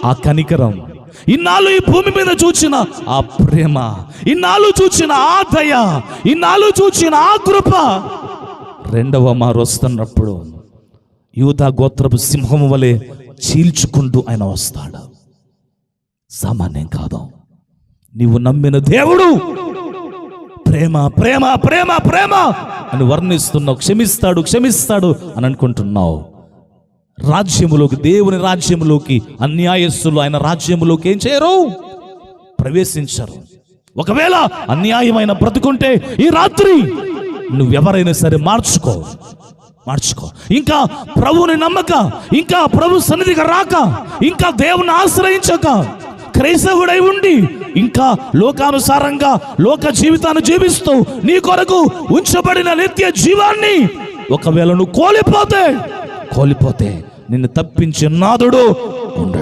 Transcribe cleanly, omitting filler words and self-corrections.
ఆ కనికరం, ఇన్నాళ్ళు ఈ భూమి మీద చూచిన ఆ ప్రేమ, ఇన్నాళ్ళు చూచిన ఆ దయ, ఇన్నాళ్ళు చూచిన ఆ కృప రెండవ మారు వస్తున్నప్పుడు యూదా గోత్రపు సింహము వలె చీల్చుకుంటూ ఆయన వస్తాడు. సామాన్యం కాదు. నీవు నమ్మిన దేవుడు ప్రేమ ప్రేమ ప్రేమ ప్రేమ అని వర్ణిస్తున్నావు. క్షమిస్తాడు క్షమిస్తాడు అని అనుకుంటున్నావు. రాజ్యములోకి, దేవుని రాజ్యములోకి అన్యాయస్తులు ఆయన రాజ్యములోకి ఏం చేయరు? ప్రవేశించరు. ఒకవేళ అన్యాయమైన బ్రతుకుంటే ఈ రాత్రి నువ్వెవరైనా సరే మార్చుకో. ఇంకా ప్రభువుని నమ్మక, ఇంకా ప్రభు సన్నిధికి రాక, ఇంకా దేవుని ఆశ్రయించక, క్రైస్తవుడై ఉండి ఇంకా లోకానుసారంగా లోక జీవితాన్ని జీవిస్తూ నీ కొరకు ఉంచబడిన నిత్య జీవాన్ని ఒకవేళ నువ్వు కోల్పోతే నిన్ను తప్పించే నాథుడు ఉండడు.